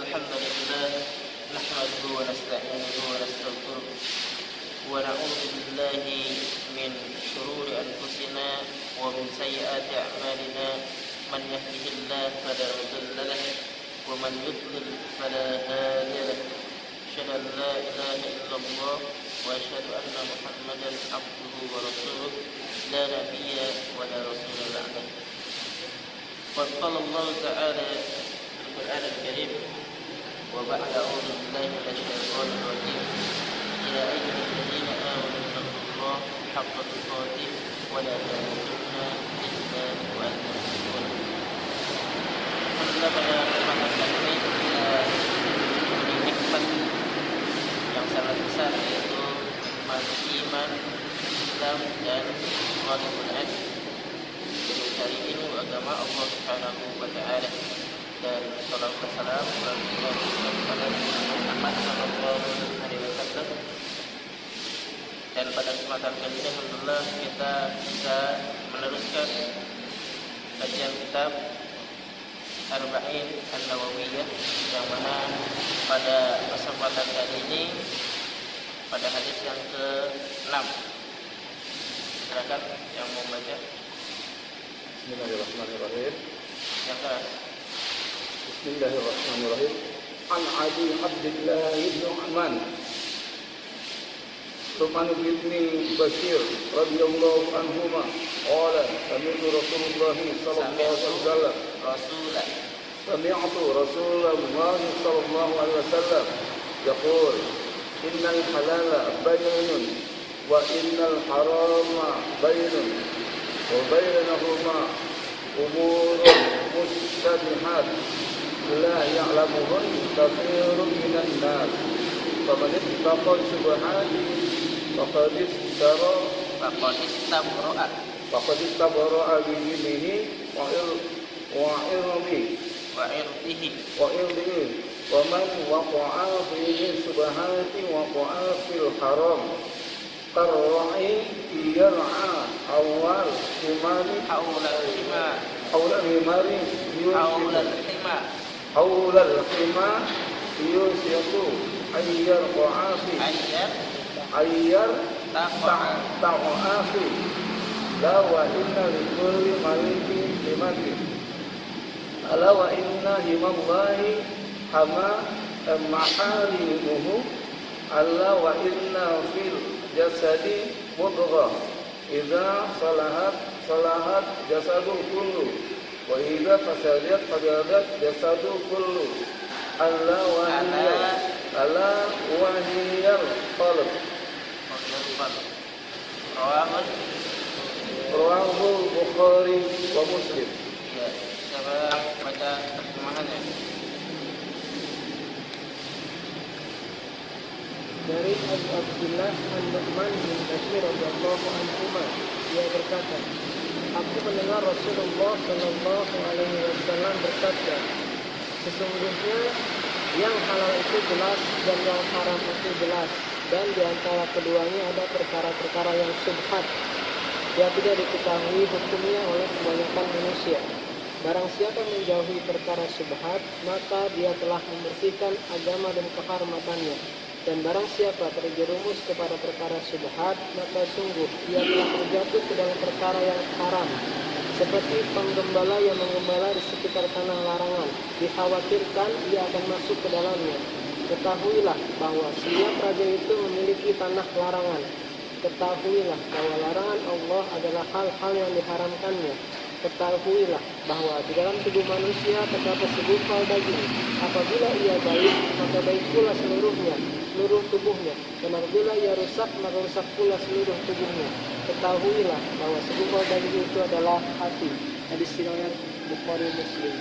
الحمد لله نحمده ونستعينه ونستغفره ونعوذ بالله من شرور أنفسنا ومن سيئات أعمالنا من يهده الله فلا مضل له ومن يضلل فلا هادي له أشهد أن لا إله إلا الله وأشهد أن محمدا عبده ورسوله لا نبي ولا رسول بعده. قد قال الله تعالى في القرآن الكريم وبعد أعوذ بالله من الشيطان الرجيم يا أيها الذين آمنوا اتقوا الله حق تقاته ولا تموتن إلا وأنتم مسلمون. Pada kesempatan ini kita diberi nikmat yang sangat besar, yaitu nikmat iman, Islam dan Qur'anul Hadis. Jadi hari ini agama Allah Subhanahu wa taala dan salam wassalam kepada Muhammad sallallahu alaihi wasallam. Dan pada kesempatan kali ini alhamdulillah kita bisa meneruskan kajian kitab Arba'in An-Nawawiyah, yang mana pada kesempatan kali ini pada hadis yang ke-6. Silakan yang mau baca. Bismillahirrahmanirrahim. Yang ke Bismillahirrahmanirrahim. An Abi Abdillah ibn Nu'man bin Bashir radhiyallahu anhuma qala sami'tu Rasulullah sallallahu alaihi wasallam sami'tu Rasulullah sallallahu alaihi wasallam yaqul innal halala bayyinun wa innal harama bayyinun wa bainahuma umurun mushtabihat la ya'lamuhun katsirun minan nas faman ittaqa syubhati faqad istabara'a bi dinihi wa irdihi wa man waqa'a fi syubhati waqa'a fil haram karra'i yar'a awal himari حول الحمى يوشك أن يرقع فيه تعافي لا وإن لكل ملك حمة ألا وإن حمى الله حمى محارمه ألا وإن في الجسد مضغة إذا صلحت جسد كله وإذا فسدت جسد كله ألا وهي القلب. رواه البخاري ومسلم. Ya, siapa baca terjemahannya? Dari Abu Abdullah An-Nu'man bin Bashir radhiyallahu anhu, dia berkata, aku mendengar Rasulullah sallallahu alaihi wasallam bersabda, sesungguhnya yang halal itu jelas dan yang haram itu jelas, dan di antara keduanya ada perkara-perkara yang syubhat yang tidak diketahui hukumnya oleh kebanyakan manusia. Barang siapa menjauhi perkara syubhat, maka dia telah membersihkan agama dan kehormatannya. Dan barang siapa terjerumus kepada perkara syubhat, maka sungguh dia telah terjatuh ke dalam perkara yang haram, seperti penggembala yang menggembala di sekitar tanah larangan, dikhawatirkan ia akan masuk ke dalamnya. Ketahuilah bahwa setiap raja itu memiliki tanah larangan. Ketahuilah bahwa larangan Allah adalah hal-hal yang diharamkannya. Ketahuilah bahwa di dalam tubuh manusia terdapat segumpal daging. Apabila ia baik, maka baik pula seluruh tubuhnya. Dan apabila ia rusak, maka rusak pula seluruh tubuhnya. Ketahuilah bahwa segumpal daging itu adalah hati. Hadis riwayat Bukhari Muslim.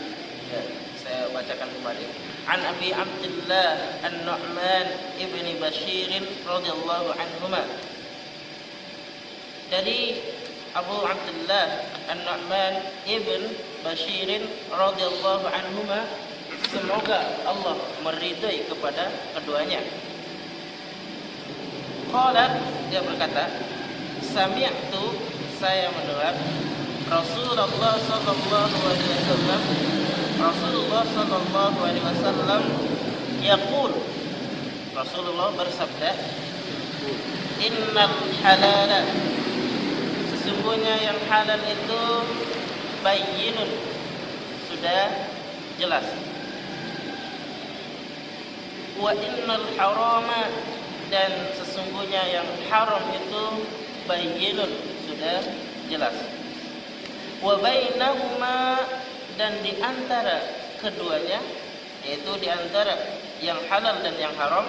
Ya, saya bacakan kembali. An Abi Abdullah An-Nu'man ibn Bashir radhiyallahu anhuma. Dari Abu Abdullah An-Nu'man ibn Bashir radhiyallahu anhuma, semoga Allah meridai kepada keduanya. Qala, dia berkata, sami'tu, saya mendengar Rasulullah sallallahu alaihi wasallam yaqul, Rasulullah bersabda, innal halala, sesungguhnya yang halal itu bayyinun, sudah jelas. Wa innal harama, dan sesungguhnya yang haram itu bayyinun, sudah jelas. Wa bainahuma, dan di antara keduanya, yaitu di antara yang halal dan yang haram,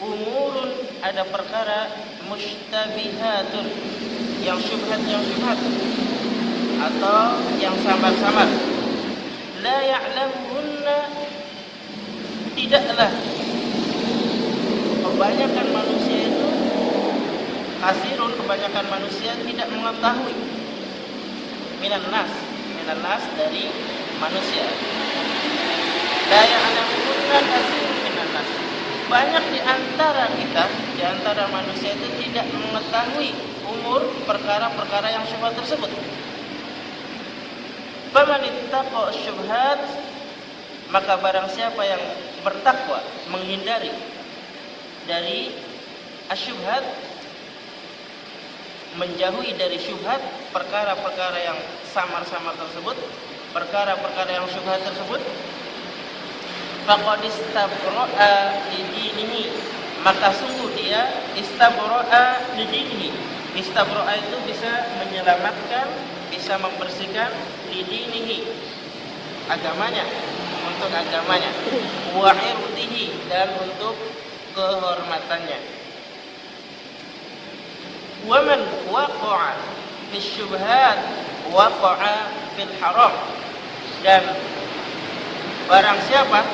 umurun, ada perkara, mushtabihatun, yang syubhat atau yang samar-samar. La ya'lamuhunna, tidaklah kebanyakan manusia itu, kasirun, kebanyakan manusia tidak mengetahui, minan nas dari manusia. La ya'lamuhunna kasirun minan nas, banyak di antara kita, di antara manusia itu tidak mengetahui umur perkara-perkara yang syubhat tersebut. Faman ittaqa syubhat, maka barang siapa yang bertakwa, menghindari dari asyubhat, menjauhi dari syubhat, perkara-perkara yang samar-samar tersebut, perkara-perkara yang syubhat tersebut, faqad istabra'a lidinihi, maka sungguh dia istabra'a lidinihi. Istabra'a itu bisa menyelamatkan, bisa membersihkan lidinihi, agamanya, untuk agamanya, wa irdihi, dan untuk kehormatannya. Wa man waqa'a fis syubhat waqa'a fil haram, dan barang siapa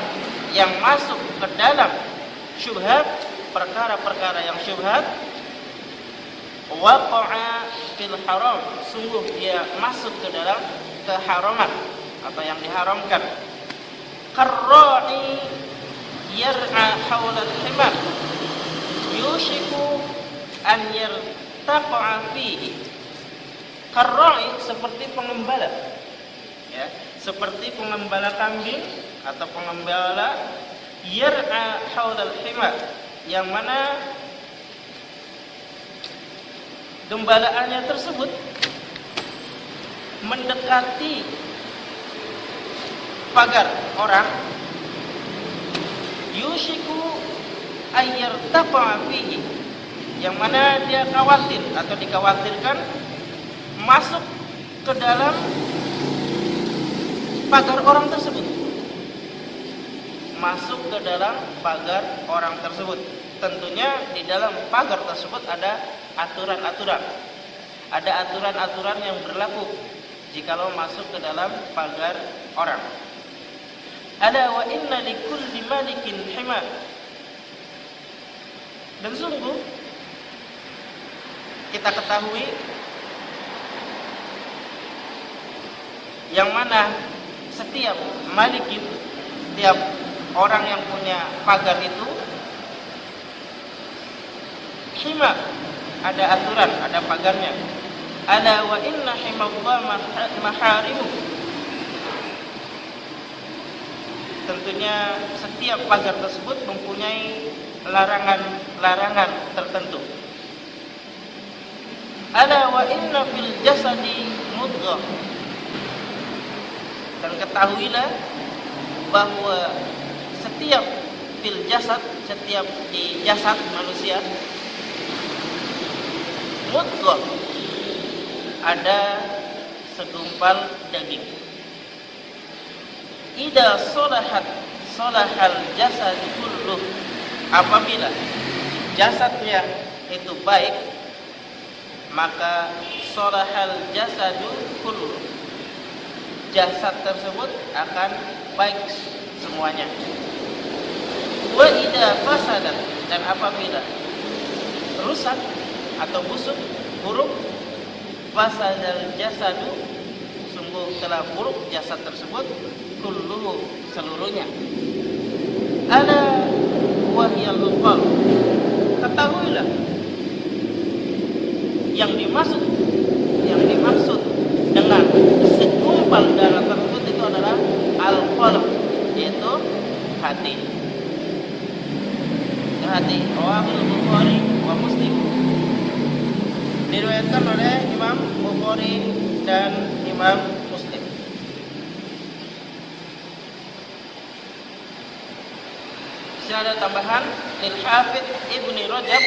yang masuk ke dalam syubhat, perkara-perkara yang syubhat, waqa'a fil haram, sungguh dia masuk ke dalam keharaman atau yang diharamkan. Karra'i yar'a hawlal himar yushiku an yartaqa fihi. Karra'i, seperti pengembala, ya, seperti pengembala kambing atau pengembala, yar'a hawlal himar, yang mana gembalaannya tersebut mendekati pagar orang, yushiku ayyartaqa fihi, yang mana dia khawatir atau dikhawatirkan masuk ke dalam pagar orang tersebut, masuk ke dalam pagar orang tersebut. Tentunya di dalam pagar tersebut ada aturan-aturan, ada aturan-aturan yang berlaku jikalau masuk ke dalam pagar orang. Ala wa inna likulli malikin hima, dan sungguh kita ketahui yang mana setiap malikin, setiap orang yang punya pagar itu, hima, ada aturan, ada pagarnya. Ala wa inna himallah maharimu, tentunya setiap pagar tersebut mempunyai larangan-larangan tertentu. Ala wa inna fil jasadi mudghah, dan ketahuilah bahwa setiap fil jasad, setiap di jasad manusia, mudghah, ada segumpal daging. Idza salahat salahal jasad kulluh, apabila jasadnya itu baik, maka salahal jasadu kulluh, jasad tersebut akan baik semuanya. Wa idza fasadat, dan apabila rusak atau busuk, buruk, fasadal jasadu, sungguh telah buruk jasad tersebut, kulluhu, seluruhnya. Ala wahyal qalb, ketahuilah yang dimaksud dengan segumpal darah tersebut itu adalah al-qalb, yaitu hati. hati-hati. Rawahul Bukhari wa Muslim. Diriwayatkan oleh Imam Bukhari dan Imam Muslim. Ada tambahan lil Hafidz Ibnu Rajab,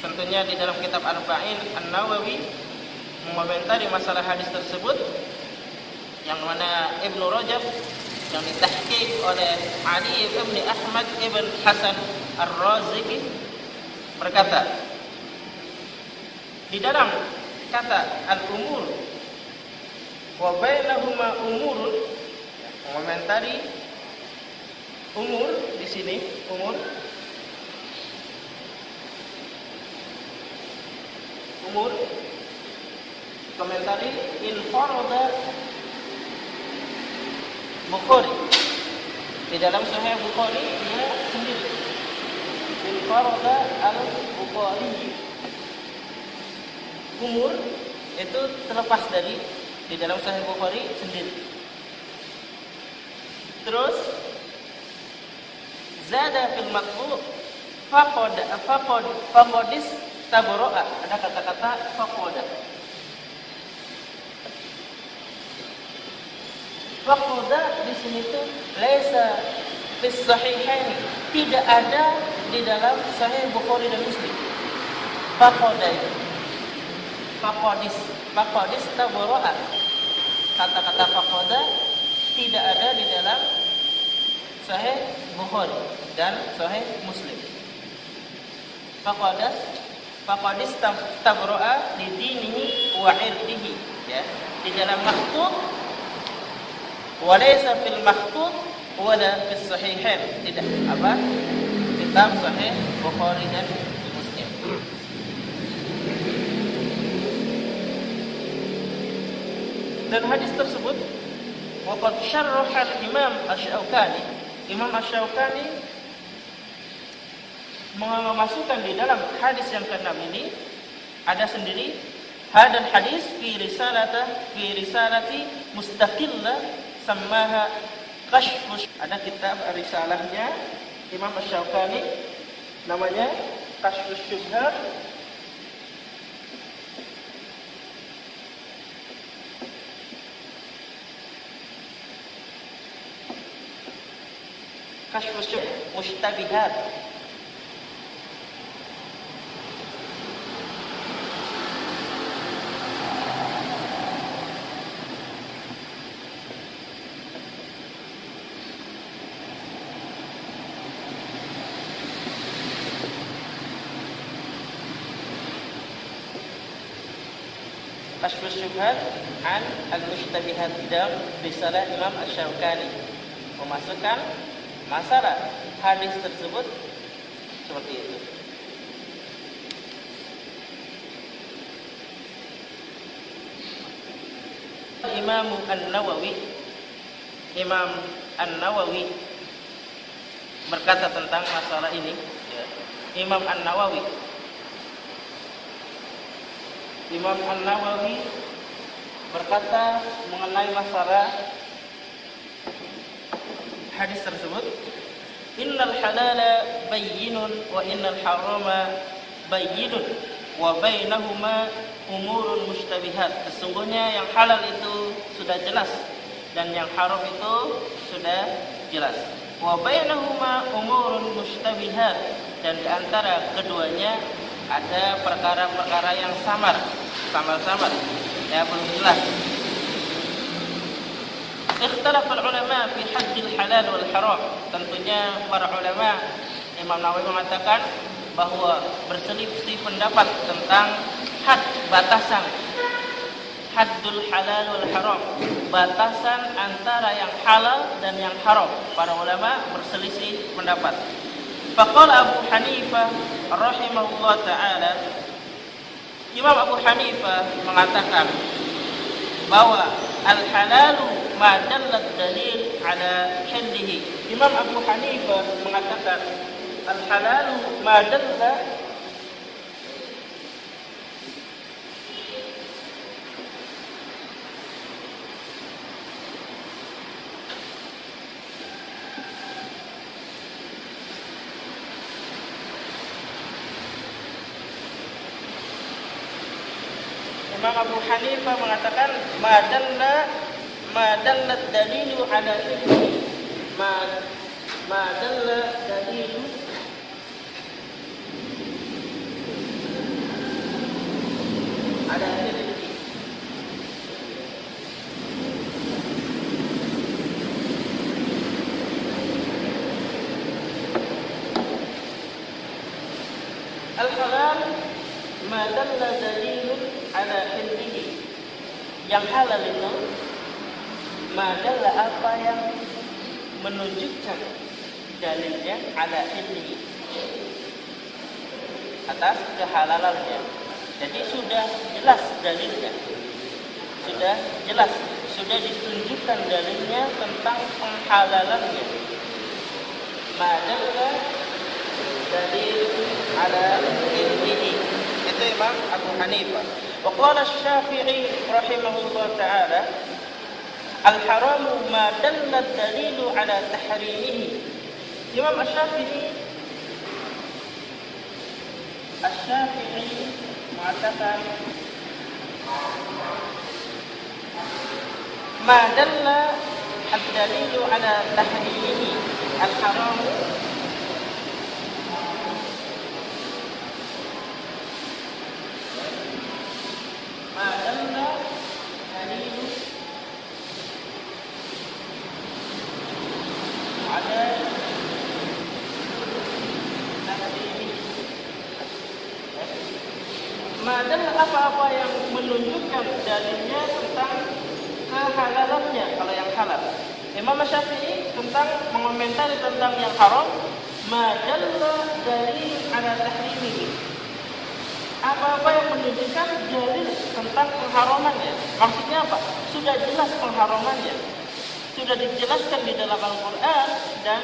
tentunya di dalam kitab Arba'in An-Nawawi mengomentari masalah hadis tersebut, yang mana Ibnu Rajab yang ditahqiq oleh Ali bin Ahmad ibn Hasan Ar-Raziqi berkata, di dalam kata al-umur wa bainahuma umurun, mengomentari umur di sini, umur komentari infarada Bukhari, di dalam Sahih Bukhari dia sendiri, infarada al-Bukhari, umur itu terlepas dari di dalam Sahih Bukhari sendiri. Terus zada fil matbu faqadis tabara'a, ada kata-kata faqada. Faqada di sini tuh laisa fis sahihain, tidak ada di dalam Sahih Bukhari dan Muslim. Faqada itu faqadis tabara'a, kata-kata faqada tidak ada di dalam Sahih Bukhari dan Sahih Muslim. Faqadis tabara'a li dinihi wa irdihi, ya, di dalam makhtut, wa laysa fil makhtut wala fis sahihain, tidak apa kitab Sahih Bukhari dan Muslim. Dan hadis tersebut waqad syarraha al-Imam Asy-Syaukani, Imam Asy-Syaukani memasukkan di dalam hadis yang ke-6 ini ada sendiri hadal hadis fi risalati mustaqillah samaha kashfus, ada kitab risalahnya Imam Asy-Syaukani namanya Kashfus Syubhat. Kashfus Mushtabihat. Kashfus Syubhat an al-Mushtabihat, dalam risalah Imam Asy-Syaukani memasukkan masalah hadis tersebut seperti itu. Imam An-Nawawi berkata tentang masalah ini, ya. Imam An-Nawawi berkata mengenai masalah hadis tersebut, innal halala bayyinun wa innal harama bayyinun wa bainahuma umurun mushtabihat. Sesungguhnya yang halal itu sudah jelas dan yang haram itu sudah jelas. Wa bainahuma umurun mushtabihat, dan di antara keduanya ada perkara-perkara yang samar-samar, ya, belum jelas. Ikhtalafa ulama fi haddil halal wal haram. Tentunya para ulama, Imam Nawawi mengatakan bahwa berselisih pendapat tentang batasan haddul halal wal haram, batasan antara yang halal dan yang haram. Para ulama berselisih pendapat. Faqala Abu Hanifah rahimahullah ta'ala, Imam Abu Hanifah mengatakan bahwa al-halalu ma dallat dalil ala hillihi. Imam Abu Hanifah mengatakan al-halalu ma dallat Imam Abu Hanifah mengatakan madalla dalilu ala ilmi madalla dalilu ala ilmi. Al-halal madalla dalilun ala ilmihi. Yang halal itu madalla apa yang menunjukkan dalilnya ala ilmihi, atas kehalalannya. Jadi sudah jelas dalilnya, sudah ditunjukkan dalilnya tentang penghalalannya. Madalla dalil ala ilmihi. Itu Imam Abu Hanifah. Wa qala Asy-Syafi'i rahimahullah ta'ala, al-haramu ma dalla dalilu ala tahrimihi. Imam Asy-Syafi'i mengatakan ma dalla ad-dalilu ala tahrimihi, al-haramu ma dalla dalilu ala madal apa-apa yang menunjukkan dalilnya tentang kehalalannya. Kalau yang halal, Imam Syafi'i tentang mengomentari tentang yang haram, madal dalil ala tahrimihi, apa-apa yang menunjukkan dalil tentang pengharamannya. Maksudnya apa? Sudah jelas pengharamannya, sudah dijelaskan di dalam Al-Quran dan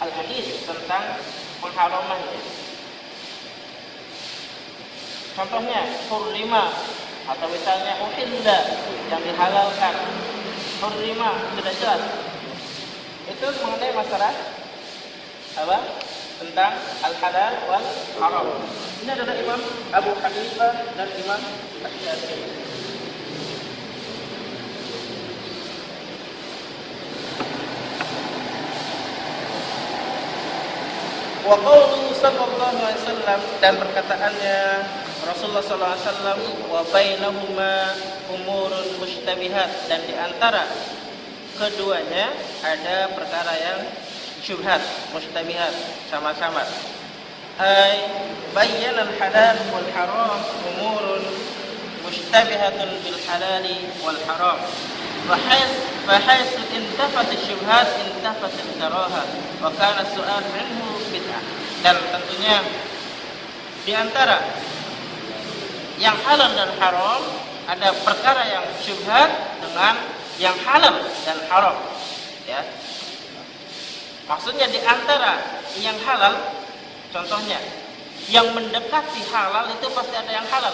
Al-Hadis tentang pengharamannya. Contohnya hurrima, atau misalnya uhilla, yang dihalalkan. Hurrima sudah jelas. Itu mengenai masalah apa? Tentang al-halal wal haram. Ini adalah Imam Abu Hanifah dan Imam Asy-Syafi'i. Wa qawluhu sallallahu alaihi wasallam, dan perkataannya Rasulullah sallallahu alaihi wasallam, wa bainahuma umurun mushtabihat, dan di antara keduanya ada perkara yang syubhat, mushtabihat, sama-sama. Ay bayyana al-halal wal haram umurun mushtabihatun bil halali wal haram. فحيث انتفت الشبهات انتفت الكراهة وكان السؤال منه bid'ah. Dan tentunya di antara yang halal dan haram ada perkara yang syubhat dengan yang halal dan haram, ya. Maksudnya di antara yang halal, contohnya yang mendekati halal itu pasti ada yang halal,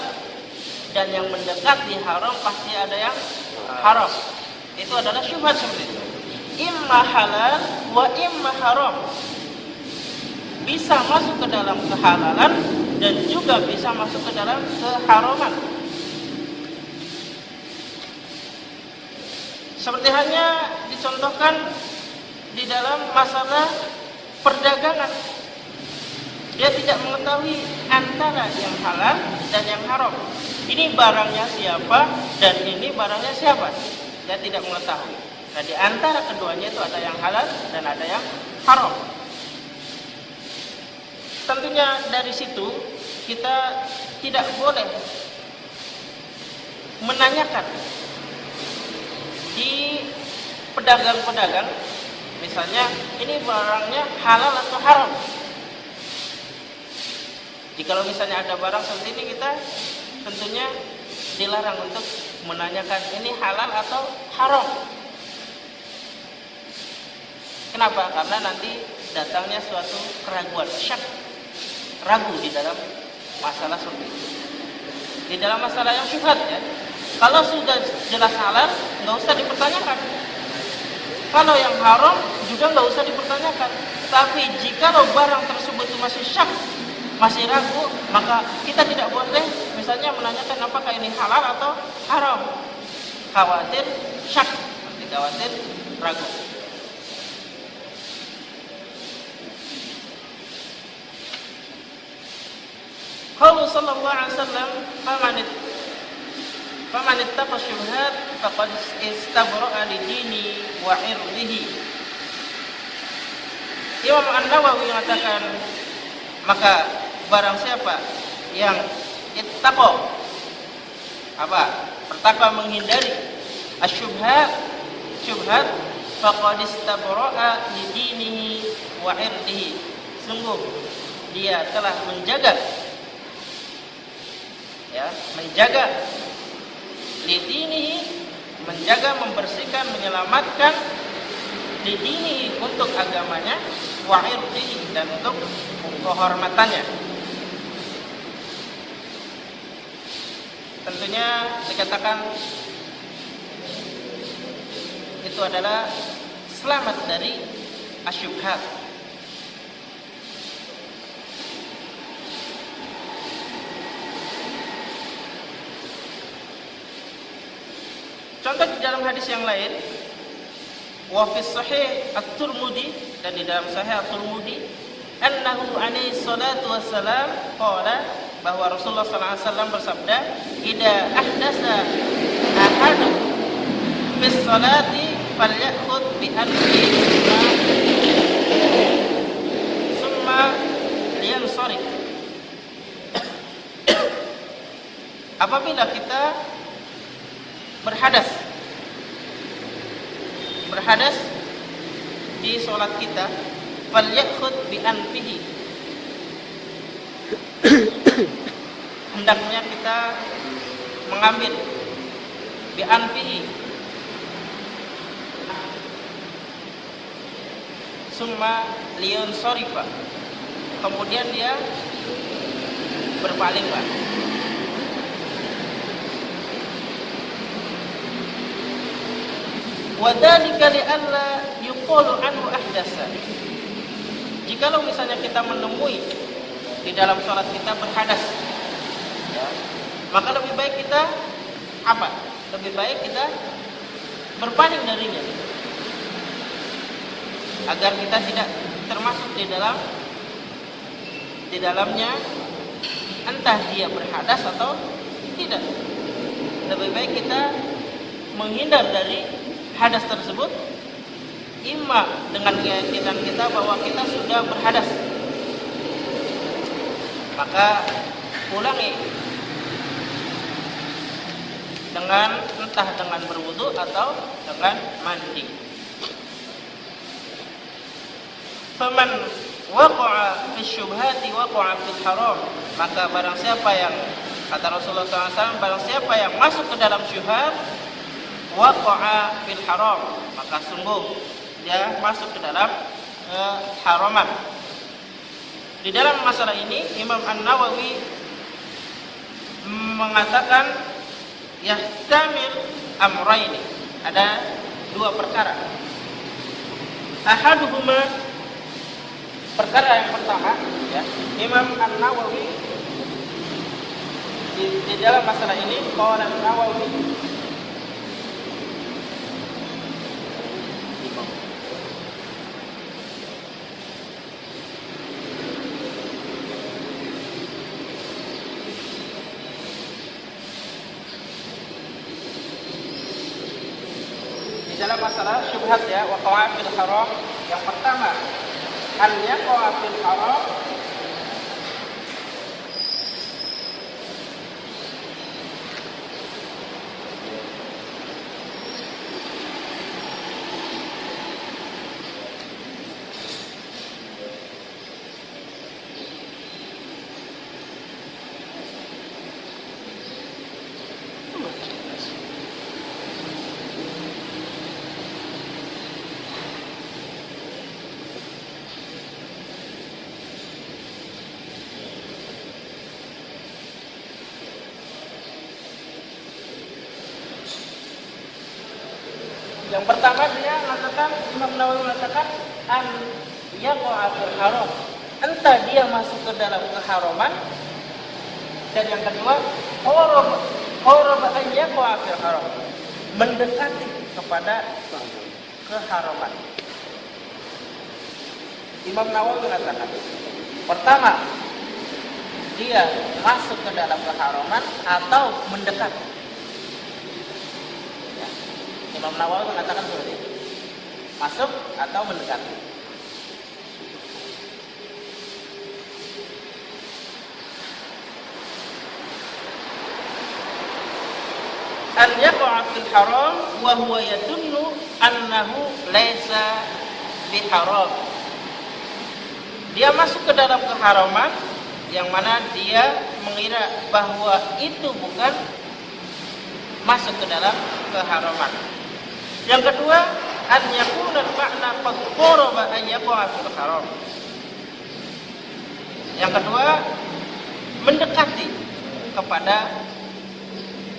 dan yang mendekati haram pasti ada yang haram. Itu adalah syubhat seperti itu. Imma halal wa imma haram. Bisa masuk ke dalam kehalalan dan juga bisa masuk ke dalam keharaman. Seperti hanya dicontohkan di dalam masalah perdagangan. Dia tidak mengetahui antara yang halal dan yang haram. Ini barangnya siapa dan ini barangnya siapa. Dia tidak mengetahui. Nah, di antara keduanya itu ada yang halal dan ada yang haram. Tentunya dari situ kita tidak boleh menanyakan di pedagang-pedagang, misalnya ini barangnya halal atau haram. Jikalau misalnya ada barang seperti ini, kita tentunya dilarang untuk menanyakan ini halal atau haram. Kenapa? Karena nanti datangnya suatu keraguan, syak, ragu di dalam masalah seperti itu. Di dalam masalah yang syubhat, ya. Kalau sudah jelas halal, nggak usah dipertanyakan. Kalau yang haram juga nggak usah dipertanyakan. Tapi jika barang tersebut masih syak, masih ragu, maka kita tidak boleh misalnya menanyakan apakah ini halal atau haram. Khawatir syak, khawatir ragu. Qaulu sallallahu alaihi wasallam, faman ittaqa syubhat faqad istabra'a li dini wa 'irdihi. Imam An-Nawawi mengatakan, maka barang siapa yang ittaqa, apa? Bertakwa menghindari asyubhat, syubhat, faqad istabra'a li dinihi wa 'irdihi. Sungguh dia telah menjaga, ya, menjaga lidinihi, menjaga, membersihkan, menyelamatkan lidinihi untuk agamanya, wa irdihi, dan untuk kehormatannya. Tentunya dikatakan itu adalah selamat dari asyubhat. Contoh di dalam hadis yang lain, wa fi sahih at-Tirmidzi, dan di dalam sahih at-Tirmidzi, annahu alaihi salatu wassalam qala, bahwa Rasulullah sallallahu alaihi wasallam bersabda, idza ahdasa ahadu fi sholati falyakhudh bi anfihi summa liyansarif. Apabila kita berhadas di sholat kita, falyakhudh bi anfihi, hendaknya kita mengambil bi anfihi, summa liyansarifa, kemudian dia berpaling, Pak. Wadzalika li'alla yuqalu anhu ahdasa. Jikalau misalnya kita menemui di dalam sholat kita berhadas, ya, maka lebih baik kita apa? Lebih baik kita berpaling darinya, agar kita tidak termasuk di dalamnya, entah dia berhadas atau tidak. Lebih baik kita menghindar dari hadas tersebut, imma dengan keyakinan kita bahwa kita sudah berhadas, maka ulangi dengan entah dengan berwudu atau dengan mandi. Faman waqa'a fi syubhati waqa'a fil haram, maka barang siapa yang, kata Rasulullah SAW, barang siapa yang masuk ke dalam syubhat, waqa'a fil haram, maka sungguh dia masuk ke dalam haraman. Di dalam masalah ini Imam An-Nawawi mengatakan yahtamil amrayni, ada dua perkara. Ahaduhuma, perkara yang pertama, ya, Imam An-Nawawi di dalam masalah ini, qala An-Nawawi, dalam masalah syubhat, ya, waqa'a fil haram, yang pertama an yaqa'a fil haram Yang pertama dia mengatakan, Imam Nawawi mengatakan an yaqa'a fil haram, entah dia masuk ke dalam keharaman Dan yang kedua, qaraba an yaqa fil haram, mendekati kepada keharaman. Imam Nawawi mengatakan, pertama, dia masuk ke dalam keharaman atau mendekati. Ya. Imam Nawawi mengatakan seperti itu, masuk atau mendekati. An yaqa'a fil haram wa huwa yadullu annahu laisa biharam. Dia masuk ke dalam keharaman yang mana dia mengira bahwa itu bukan masuk ke dalam keharaman. Yang kedua, an yakuna al-ma'na qad qaraba an yaqa'a fil haram. Yang kedua, mendekati kepada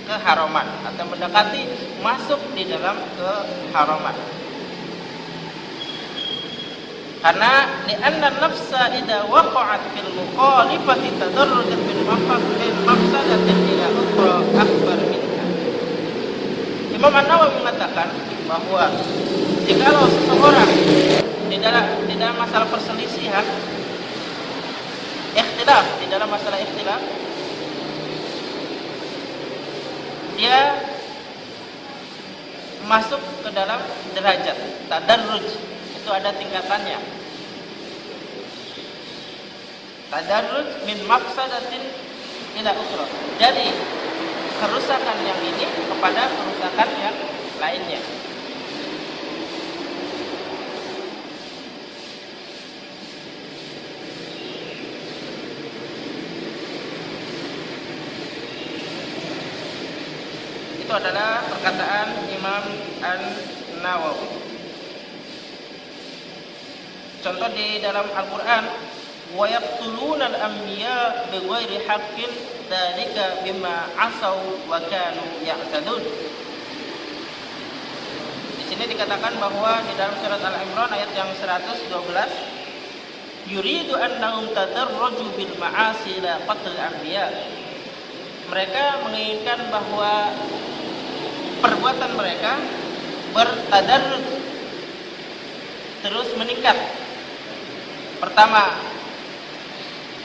keharaman atau mendekati masuk di dalam keharaman. Karena li'anna nafsa idza waqa'at fil mukhalifati tadarrujat min mafsadatin ila ukhra akbar minha. Imam An-Nawawi mengatakan bahwa jikalau seseorang di dalam masalah perselisihan, di dalam masalah ikhtilaf, dia masuk ke dalam derajat tadarruj, itu ada tingkatannya. Tadarruj min mafsadatin ila ukhra, dari kerusakan yang ini kepada kerusakan yang lainnya. Itu adalah perkataan Imam An-Nawawi. Contoh di dalam Al-Quran, wa yaqtuluna al-anbiya bighairi haqqin dzalika bima asaw wa kanu ya'tadun. Di sini dikatakan bahwa di dalam surat Al-Imran ayat yang 112, yuridu annahum tadarraju bil ma'asi la qatl anbiya. Mereka menginginkan bahwa perbuatan mereka bertadarruj, terus meningkat. Pertama,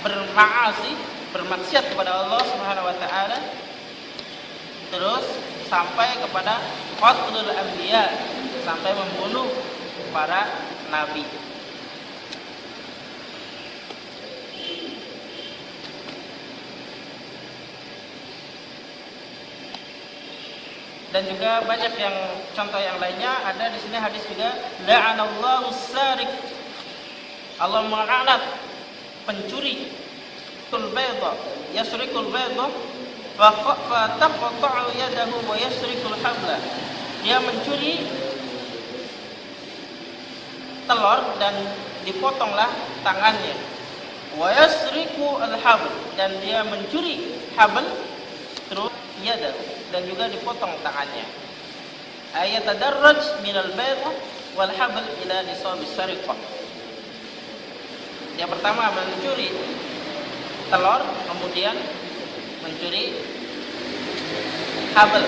bermaasi, bermaksiat kepada Allah Subhanahu wa taala, terus sampai kepada qatlul anbiya, sampai membunuh para nabi. Dan juga banyak yang contoh yang lainnya ada di sini hadis juga, la'anallahu sarik, Allah melaknat pencuri bayda yasrikul bayda fa taqta'u yadahu wa yasrikul habla. Dia mencuri telur dan dipotonglah tangannya. Wa yasriku al-habl, dan dia mencuri habl terus yadahu, dan juga dipotong tangannya. Ayat tadarraj minal bayda wal habl ila nisabis sariqah. Yang pertama mencuri telur, kemudian mencuri habl,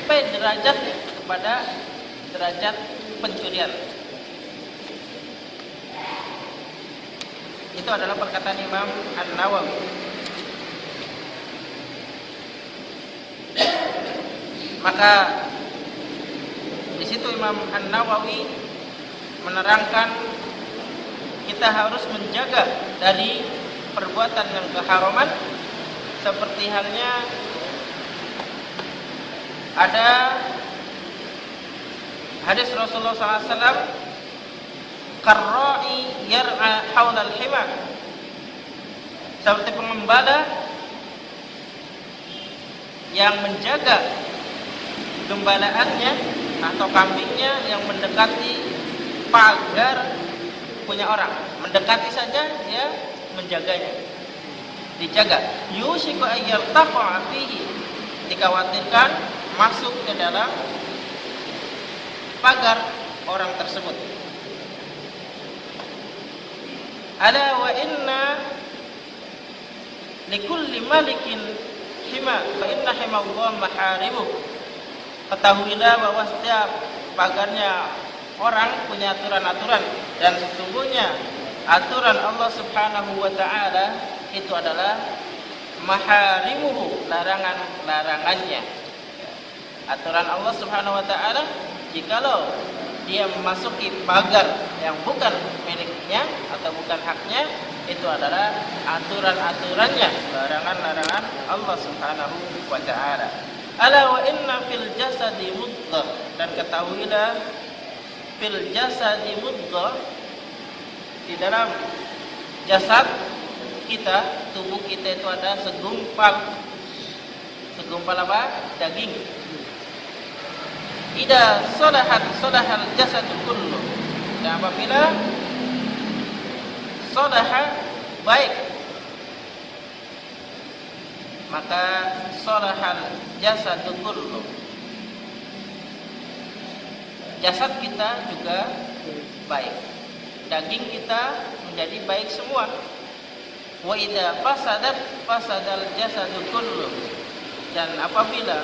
sampai derajat kepada derajat pencurian. Itu adalah perkataan Imam An-Nawawi. Maka di situ Imam An-Nawawi menerangkan kita harus menjaga dari perbuatan yang keharaman, seperti halnya ada hadis Rasulullah SAW, karra'i yar'a haulal hima, seperti pengembala yang menjaga gembalaannya atau kambingnya yang mendekati pagar punya orang, mendekati saja dia menjaganya, dijaga. Yushiku ayyal taqa fihi, dikhawatirkan masuk ke dalam pagar orang tersebut. Ala wa inna likulli malikin hima fa inna himallah maharimuh. Ketahuilah bahwa setiap pagarnya orang punya aturan-aturan, dan sesungguhnya aturan Allah Subhanahu wa taala itu adalah maharimuhu, larangan-larangannya. Aturan Allah Subhanahu wa taala, jikalau dia memasuki pagar yang bukan miliknya atau bukan haknya, itu adalah aturan-aturannya, larangan-larangan Allah Subhanahu wa taala. Ala wa inna fil jasadi mudghah, dan ketahuilah fil jasadi mudghah, di dalam jasad kita, tubuh kita itu ada segumpal apa? Daging. Ida solahal jasadu kullu, dan apabila solaha baik, maka solahal jasadu kullu, jasad kita juga baik, daging kita menjadi baik semua. Wa idza fasadal jasadu kullu, dan apabila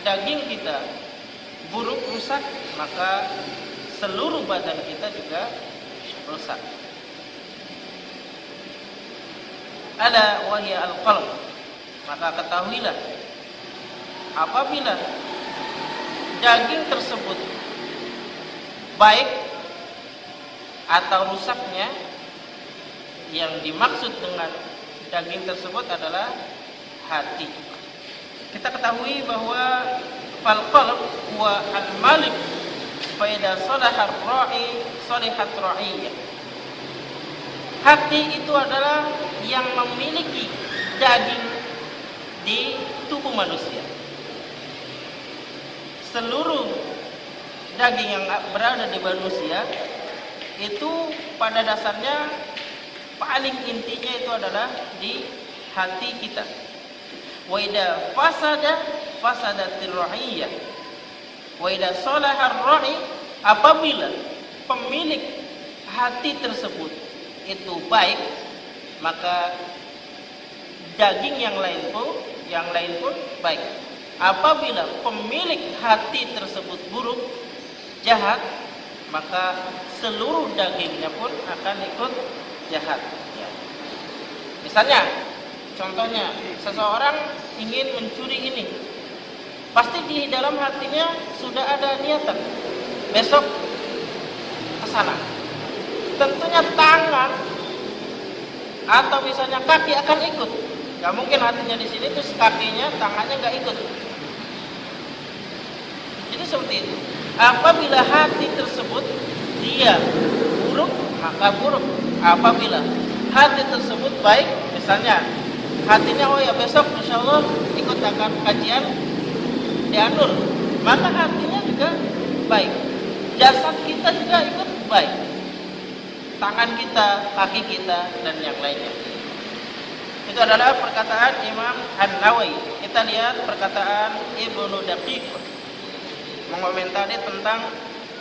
daging kita buruk, rusak, maka seluruh badan kita juga rusak. Ala wa hiya al-qalb, maka ketahuilah apabila daging tersebut baik atau rusaknya, yang dimaksud dengan daging tersebut adalah hati. Kita ketahui bahwa fal qalb wa al malik fa idza salaha ar-ra'i salahat ra'iyah. Hati itu adalah yang memiliki daging di tubuh manusia. Seluruh daging yang berada di manusia itu pada dasarnya paling intinya itu adalah di hati kita. Wa idza fasadatir ra'iyah wa idza salaha ar-ra'i, apabila pemilik hati tersebut itu baik, maka daging yang lain pun baik. Apabila pemilik hati tersebut buruk, jahat, maka seluruh dagingnya pun akan ikut jahat. Misalnya, contohnya, seseorang ingin mencuri ini, pasti di dalam hatinya sudah ada niatan besok ke sana. Tentunya tangan atau misalnya kaki akan ikut. Gak mungkin hatinya di sini terus kakinya, tangannya gak ikut. Jadi seperti itu. Apabila hati tersebut dia buruk, maka buruk. Apabila hati tersebut baik, misalnya hatinya, oh ya besok insya Allah ikut akan kajian dianur, maka hatinya juga baik. Jasad kita juga ikut baik, tangan kita, kaki kita, dan yang lainnya. Itu adalah perkataan Imam An-Nawawi. Kita lihat perkataan Ibnu Daqiq mengomentari tentang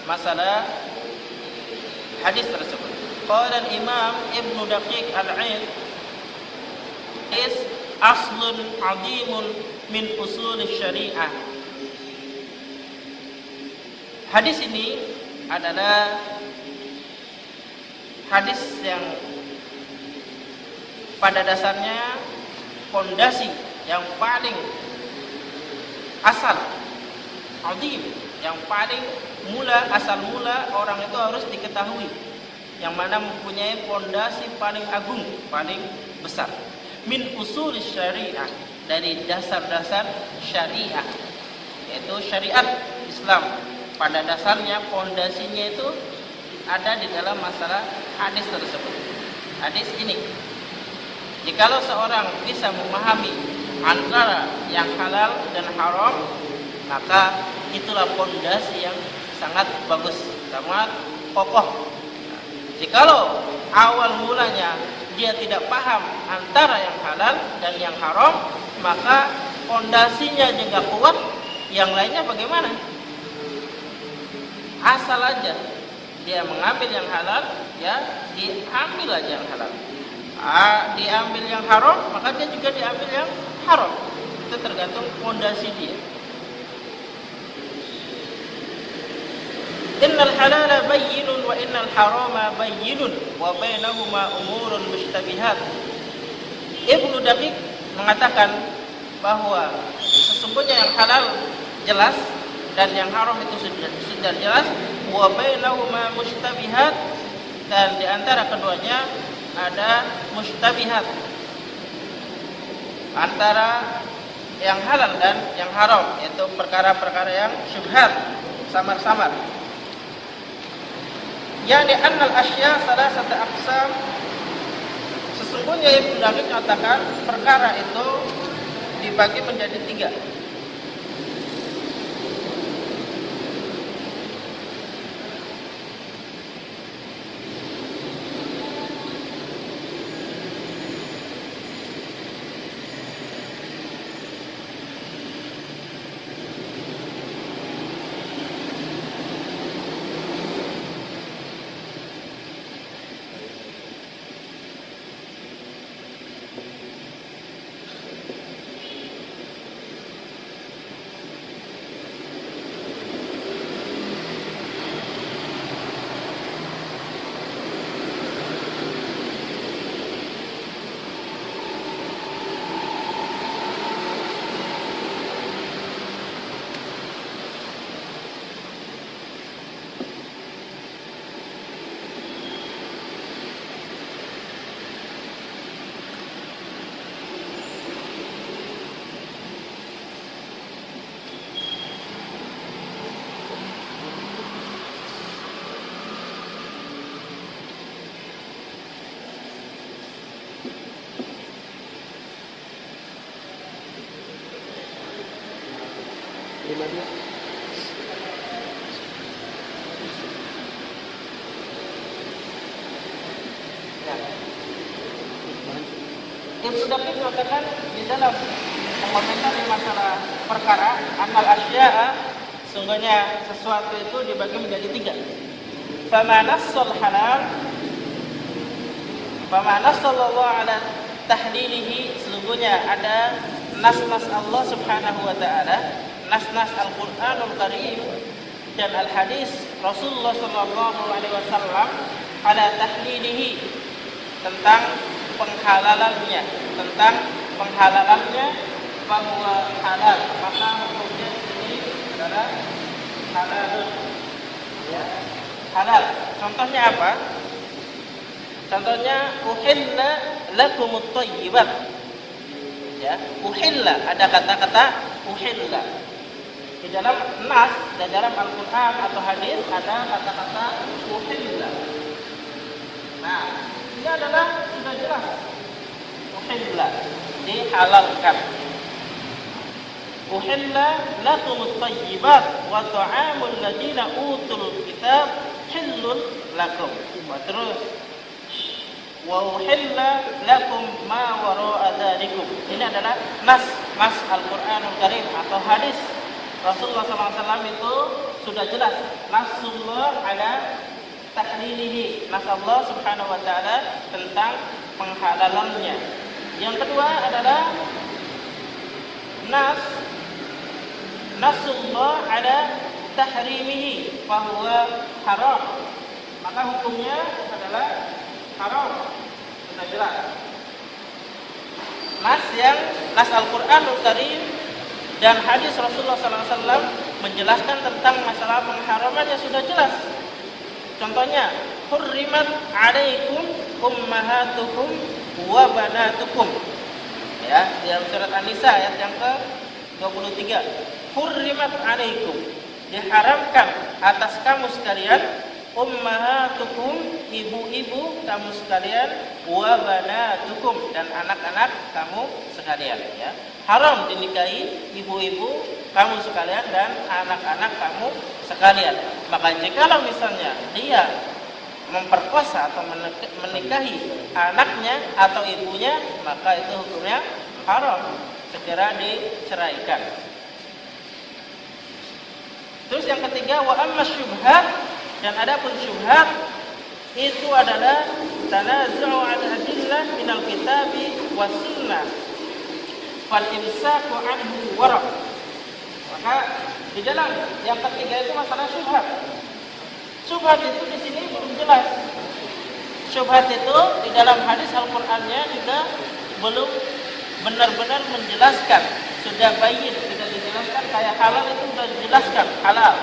masalah hadis tersebut. Qala Imam Ibnu Daqiq Al-Aid, is aslun azimun min usul syariah. Hadis ini adalah hadis yang pada dasarnya fondasi yang paling asal, azim, yang paling mula, asal mula orang itu harus diketahui, yang mana mempunyai fondasi paling agung, paling besar. Min usul syariah, dari dasar-dasar syariah, yaitu syariat Islam. Pada dasarnya fondasinya itu ada di dalam masalah hadis tersebut. Hadis ini, jikalau seorang bisa memahami antara yang halal dan haram, maka itulah fondasi yang sangat bagus, sangat kokoh. Jikalau awal mulanya dia tidak paham antara yang halal dan yang haram, maka fondasinya juga kuat, yang lainnya bagaimana? Asal aja dia mengambil yang halal, ya diambil aja yang halal. diambil yang haram, maka dia juga diambil yang haram. Itu tergantung fondasi dia. Innal halala bayyinun wa innal harama bayyinun wa bainahuma umurun mushtabihat. Ibnu Daqiq mengatakan bahwa sesungguhnya yang halal jelas dan yang haram itu sudah jelas, wa bainahuma mushtabihat, dan di antara keduanya ada mushtabihat, antara yang halal dan yang haram, yaitu perkara-perkara yang syubhat, samar-samar. Yani annal asya salasata aqsam, sesungguhnya Ibnu Daqiq mengatakan perkara itu dibagi menjadi 3. Ibnu Daqiq mengatakan di dalam mengomentari masalah perkara annal asya'a, sungguhnya sesuatu itu dibagi menjadi 3. Fama nassal halal, fama nassallallahu ala tahlilihi, sesungguhnya ada nas-nas Allah Subhanahu wa taala, nas-nas Al-Qur'anul Karim dan al-hadis Rasulullah sallallahu alaihi wasallam ala tahlilihi, tentang penghalalannya, bahwa halal, maka hukumnya ini adalah halal. Ya, halal. Contohnya apa? Contohnya uhilla lakumut thayyibat. Ya, uhilla, ada kata-kata uhilla. Di dalam nas, di dalam Al-Qur'an atau hadis ada kata-kata uhilla. Nah, ini adalah sudah jelas uhilla, dihalalkan. Uhilla lakumut thayyibat wa ta'amul ladina utul kitab hillun lakum. Wa terus wa uhilla lakum ma wara'a dzalikum. Ini adalah nas Al-Qur'anul Karim atau hadis Rasulullah SAW itu sudah jelas nasullah ala tahlilihi, nas Allah Subhanahu wa taala tentang penghalalannya. Yang kedua adalah nasullah ala tahrimihi fahuwa haram, maka hukumnya adalah haram, sudah jelas. Nas Al-Qur'anul Karim dan hadis Rasulullah SAW menjelaskan tentang masalah pengharamannya sudah jelas. Contohnya, hurrimat alaikum ummahatukum wa banatukum. Ya, dalam surat An-Nisa ayat yang ke-23. Hurrimat alaikum, diharamkan atas kamu sekalian, ummahatukum, ibu-ibu kamu sekalian, wa banatukum, dan anak-anak kamu sekalian, ya. Haram dinikahi ibu-ibu kamu sekalian dan anak-anak kamu sekalian. Maka jikalau misalnya dia memperkosa atau menikahi anaknya atau ibunya, maka itu hukumnya haram, segera diceraikan. Terus yang ketiga, wa amma syubhat, dan adapun syubhat, itu adalah tanazu'u al-adillah minal kitabi was sunnah fal imsaku anhu wara'. Maka di dalam yang ketiga itu masalah syubhat. Syubhat itu di sini belum jelas. Syubhat itu di dalam hadis Al-Qur'annya juga belum benar-benar menjelaskan. Sudah bayyin, sudah dijelaskan. Kayak halal itu sudah dijelaskan, halal.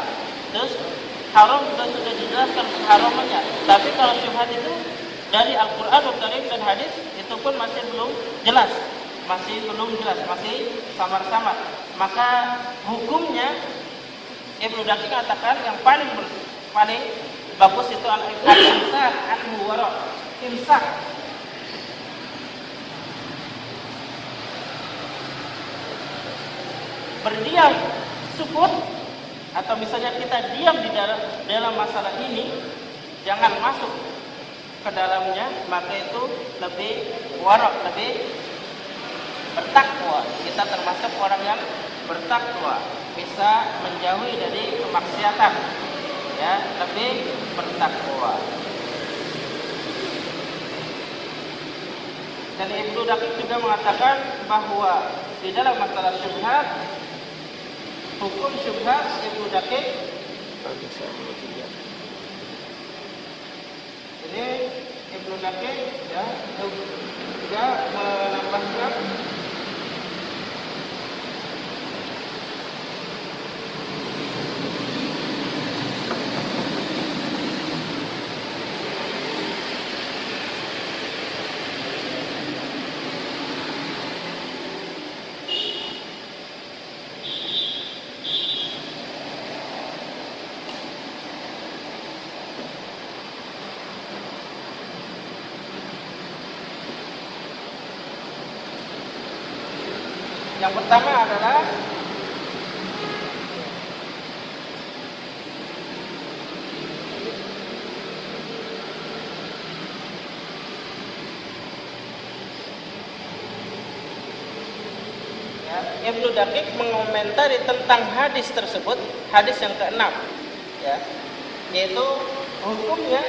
Terus haram juga sudah dijelaskan keharamannya. Tapi kalau syubhat itu dari Al-Qur'an, Karim dan hadis itu pun masih belum jelas. Masih belum jelas, masih samar-samar. Maka hukumnya Ibnu Daqiq katakan yang paling bagus itu al-imsak anhu wara'. Imsak. Berdiam, sukut, atau misalnya kita diam di dalam masalah ini, jangan masuk ke dalamnya, maka itu lebih wara', lebih bertakwa. Kita termasuk orang yang bertakwa, bisa menjauhi dari kemaksiatan, ya, lebih bertakwa. Dan Ibnu Daqiq juga mengatakan bahwa di dalam masalah syubhat, hukum syubhat Ibnu Daqiq ini Ibnu Daqiq ya juga menambahkan yang pertama adalah Ibnu Daqiq mengomentari tentang hadis tersebut, hadis yang ke-6, ya, yaitu hukumnya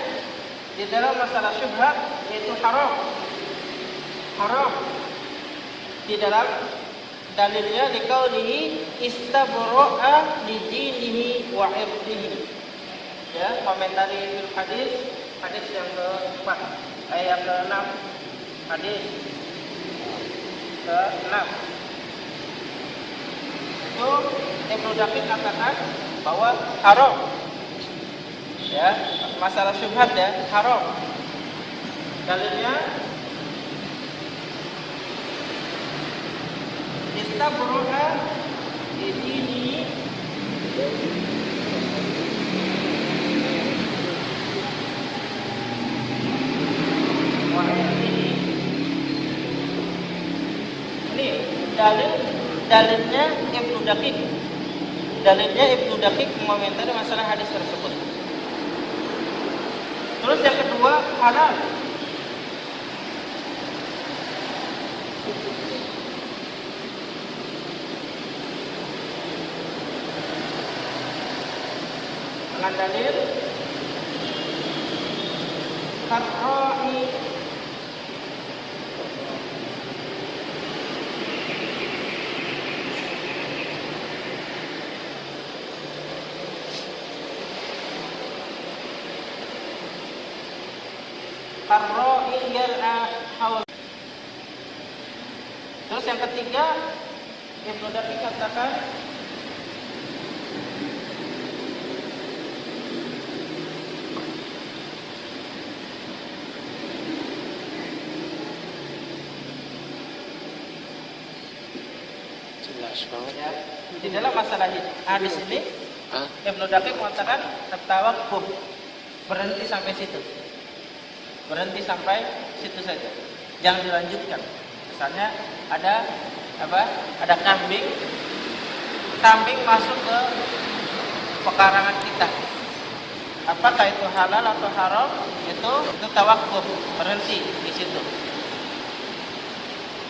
di dalam masalah syubhat yaitu haram di dalam dalilnya liqaulihi istabra'a li dinihi wa irdihi. Ya, komentari hadis yang ke-4, ayat ke-6, hadis ke-6. Itu Ibnu Daqiq katakan bahwa haram. Ya, masalah syubhat ya, haram. Dalilnya istabra'a li dinihi wa irdihi. Ini dalilnya Ibnu Daqiq. Dalilnya Ibnu Daqiq mengomentari masalah hadis tersebut. Terus yang kedua, halal. Dengan dalil Ar-Ra'i yar'a haul. Terus yang ketiga, Ibnu Daqiq katakan jelas banget ya. Di dalam masalah hadis ini Ibnu Daqiq mengatakan at-tawaqquf, berhenti sampai situ. Berhenti sampai situ saja. Jangan dilanjutkan. Misalnya ada Ada kambing masuk ke pekarangan kita. Apakah itu halal atau haram? Itu tawakuf, berhenti di situ.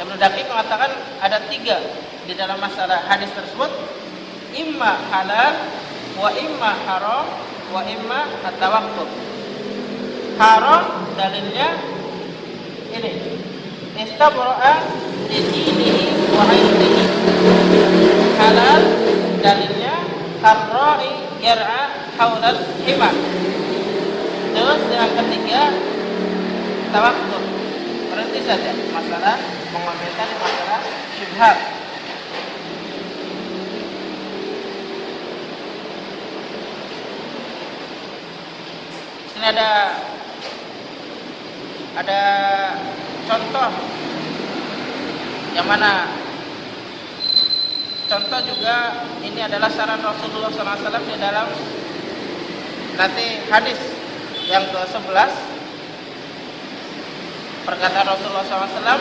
Ibnu Daqiq mengatakan ada 3 di dalam masalah hadis tersebut, imma halal, wa imma haram, wa imma at-tawakkuf. Haram dalilnya ini. Istabra'a li dinihi wa 'irdihi. Halal dalilnya karra'i yar'a haulal himar. Terus yang ketiga tawakkul. Berhenti saja masalah mengomentari masalah syubhat. Ini ada contoh yang mana contoh juga ini adalah saran Rasulullah SAW di dalam nanti hadis yang ke-11. Perkataan Rasulullah SAW,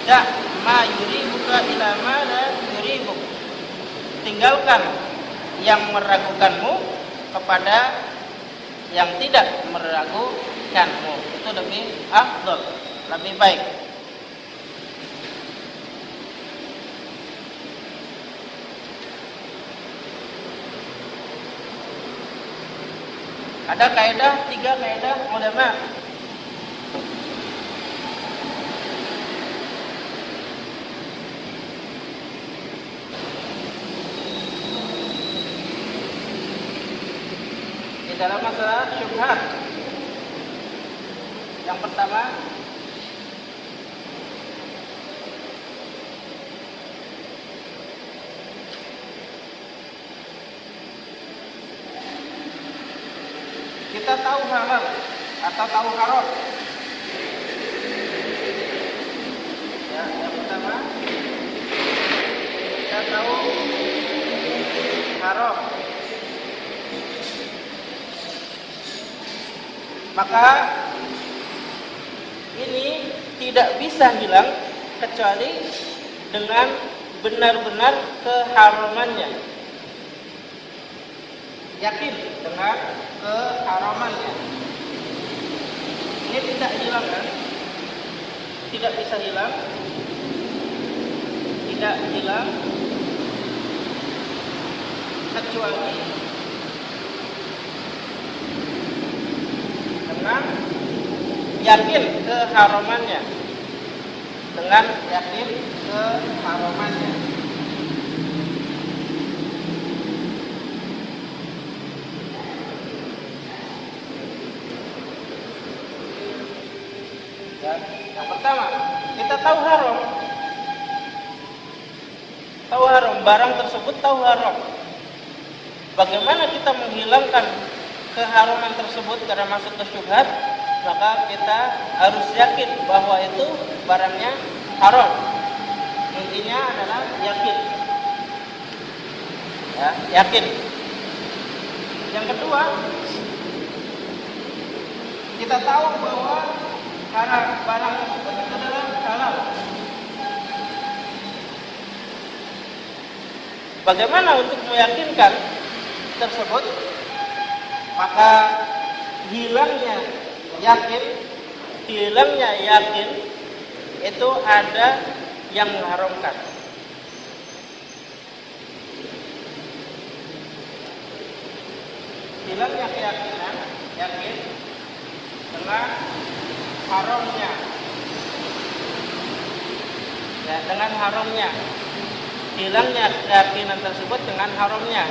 "Da ma yuribuka ila ma la yuribuk." Tinggalkan yang meragukanmu kepada yang tidak meragukanmu. Itu lebih afdal, lebih baik. Ada kaidah, 3 kaidah ulama. Di dalam masalah syubhat. Yang pertama, kita tahu halal atau tahu haram. Ya, yang pertama kita tahu haram. Maka ini tidak bisa hilang kecuali dengan benar-benar keharamannya. Yakin dengan keharamannya. Ini tidak hilang kan? Tidak bisa hilang. Tidak hilang kecuali dengan yakin keharamannya. Dengan yakin keharamannya. Yang pertama, kita tahu haram. Tahu haram, barang tersebut tahu haram. Bagaimana kita menghilangkan keharaman tersebut karena masuk ke syubhat? Maka kita harus yakin bahwa itu barangnya haram. Intinya adalah yakin. Ya, yakin. Yang kedua, kita tahu bahwa barang tersebut adalah halal. Bagaimana untuk meyakinkan tersebut? Maka hilangnya yakin itu ada yang mengharamkan. Hilangnya keyakinan, yakin dengan haramnya. Ya, dengan haramnya. Hilangnya keyakinan tersebut dengan haramnya.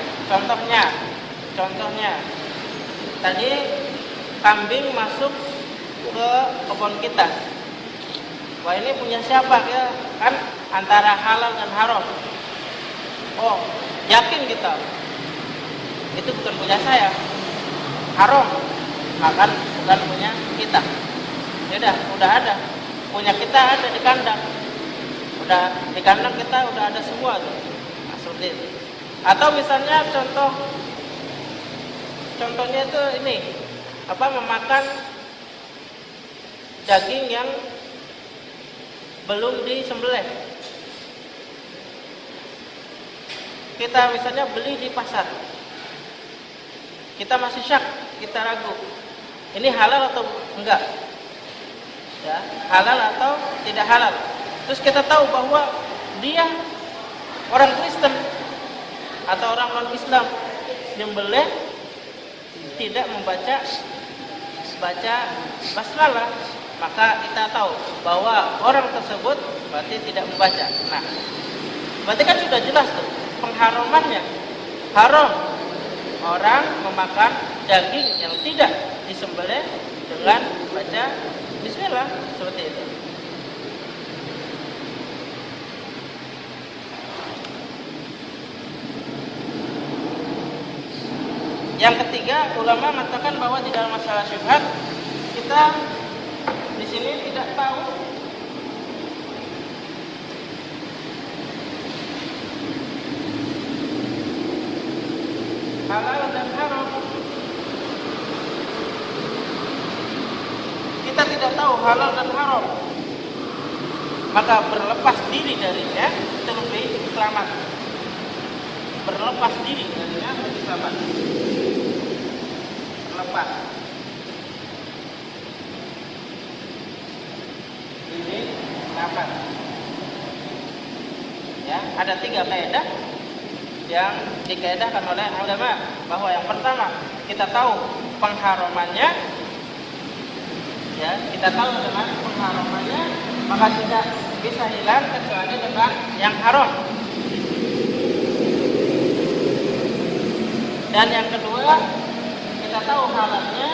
Contohnya tadi kambing masuk ke kebun kita. Wah, ini punya siapa ya? Kan antara halal dan haram. Oh, yakin kita. Itu bukan punya saya. Haram. Maka bukan punya kita. Udah ada. Punya kita ada di kandang. Udah di kandang kita udah ada semua tuh. Nah, seperti itu. Atau misalnya contohnya itu ini, memakan daging yang belum disembelih. Kita misalnya beli di pasar. Kita masih syak, kita ragu. Ini halal atau enggak? Ya, halal atau tidak halal. Terus kita tahu bahwa dia orang Kristen atau orang non-Islam, nyembelih tidak membaca baca basmalah, maka kita tahu bahwa orang tersebut berarti tidak membaca. Nah, berarti kan sudah jelas tuh pengharamannya. Haram orang memakan daging yang tidak disembelih dengan baca bismillah, seperti itu. Yang ketiga, ulama mengatakan bahwa di dalam masalah syubhat kita di sini tidak tahu halal dan haram. Kita tidak tahu halal dan haram, maka berlepas diri darinya itu lebih selamat. Berlepas diri darinya lebih selamat. Berlepas diri selamat. Ya, ada 3 kaidah yang dikaidahkan oleh ulama, bahwa yang pertama kita tahu pengharamannya, ya, kita tahu dengan pengharamannya, maka tidak bisa hilang kecuali dengan yang haram. Dan yang kedua, kita tahu halalnya,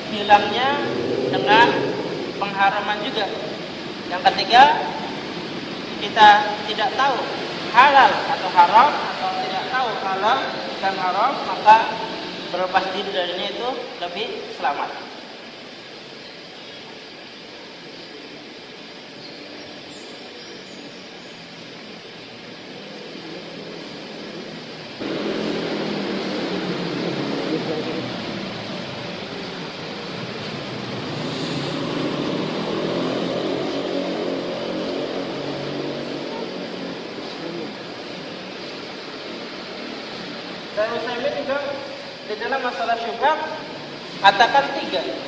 hilangnya dengan pengharaman juga. Yang ketiga, kita tidak tahu halal atau haram, atau tidak tahu halal dan haram, maka berlepas diri darinya itu lebih selamat. Dan Utsaimin juga di dalam masalah syubhat katakan 3.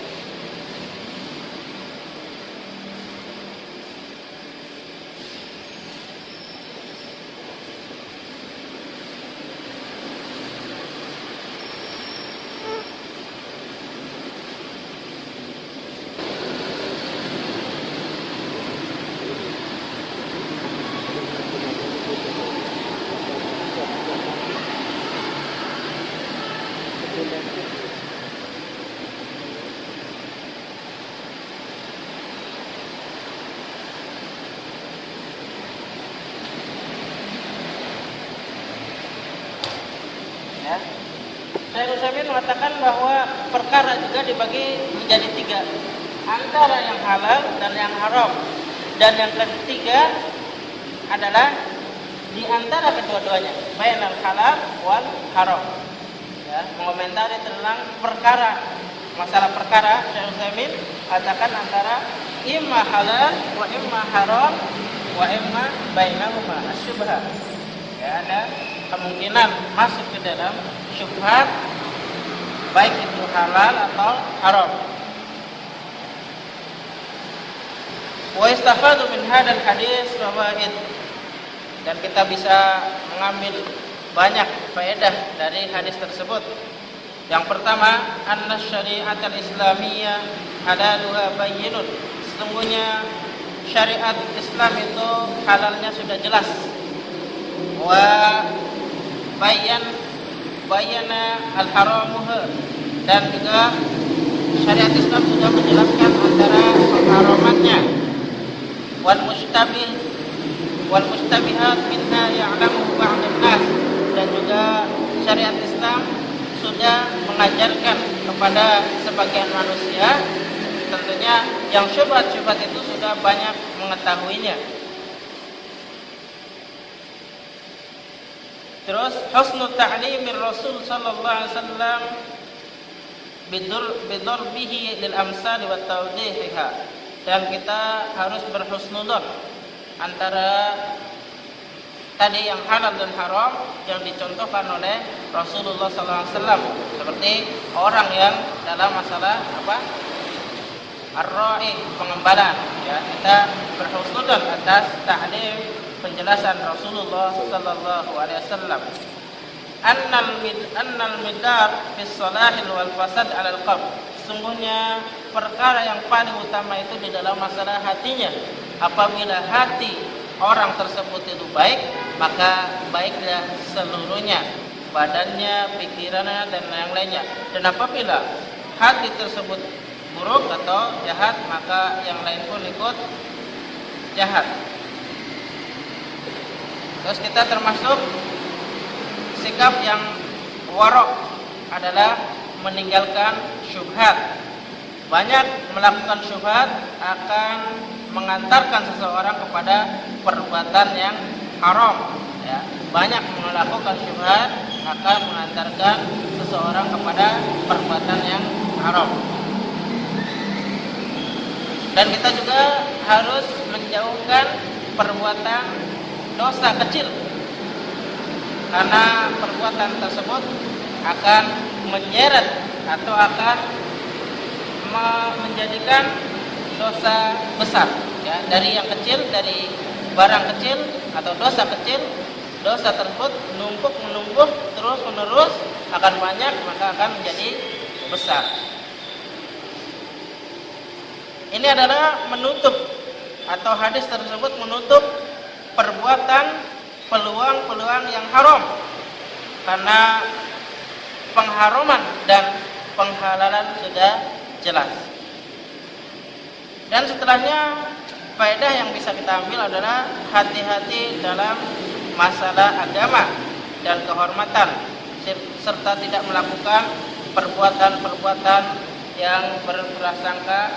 Ya. Syekh Utsaimin mengatakan bahwa perkara juga dibagi menjadi 3, antara yang halal dan yang haram. Dan yang ketiga adalah di antara kedua-duanya, bainal halal wal haram. Ya, mengomentari tentang perkara, masalah perkara, Syekh Utsaimin katakan antara imma halal wa imma haram wa imma bainahuma asyubhat. Ya, ada kemungkinan masuk ke dalam syubhat, baik itu halal atau haram. Wa istafadu min hadzal hadis fawaid, dan kita bisa mengambil banyak faedah dari hadis tersebut. Yang pertama, anna syariat al-islamiyah halaluha bayyinun. Sesungguhnya syariat Islam itu halalnya sudah jelas. Wa bayana al-haramuha, dan juga syariat Islam sudah menjelaskan antara pengharamannya. Wal mustabihat minha ya'lamu ba'dun nas, dan juga syariat Islam sudah mengajarkan kepada sebagian manusia, tentunya yang syubhat-syubhat itu sudah banyak mengetahuinya. Terus husnul ta'limir Rasul sallallahu alaihi wasallam bidurbihi lil amsal wa tawdihiha, dan kita harus berhusnudzon antara tadi yang halal dan haram yang dicontohkan oleh Rasulullah sallallahu alaihi wasallam, seperti orang yang dalam masalah ar-ra'i, pengembalaan, ya, kita berhusnudzon atas ta'lim penjelasan Rasulullah sallallahu alaihi wasallam. Annal midar fi salahil wal fasad 'ala al-qalb. sesungguhnya perkara yang paling utama itu di dalam masalah hatinya. Apabila hati orang tersebut itu baik, maka baiklah seluruhnya, badannya, pikirannya, dan yang lainnya. Dan apabila hati tersebut buruk atau jahat, maka yang lain pun ikut jahat. Terus kita termasuk sikap yang warok adalah meninggalkan syubhat. Banyak melakukan syubhat akan mengantarkan seseorang kepada perbuatan yang haram. Ya, banyak melakukan syubhat akan mengantarkan seseorang kepada perbuatan yang haram. Dan kita juga harus menjauhkan perbuatan dosa kecil, karena perbuatan tersebut akan menyeret atau akan menjadikan dosa besar. Ya, dari yang kecil, dari barang kecil atau dosa kecil, dosa tersebut menumpuk terus menerus, akan banyak, maka akan menjadi besar. Ini adalah menutup, atau hadis tersebut menutup perbuatan peluang-peluang yang haram, karena pengharaman dan penghalalan sudah jelas. Dan setelahnya, faedah yang bisa kita ambil adalah hati-hati dalam masalah agama dan kehormatan, serta tidak melakukan perbuatan-perbuatan yang berprasangka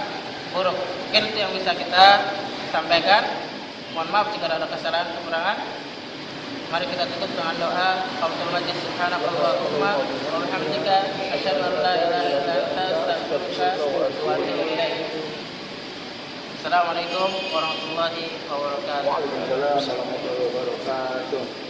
buruk. Mungkin itu yang bisa kita sampaikan. Mohon maaf jika ada kesalahan kekurangan. Mari kita tutup dengan doa. Qul majlis subhanakallahumma wa bihamdika asyhadu an la ilaha illa anta astaghfiruka wa atubu ilaik. Assalamualaikum warahmatullahi wabarakatuh. Waalaikumsalam warahmatullahi wabarakatuh.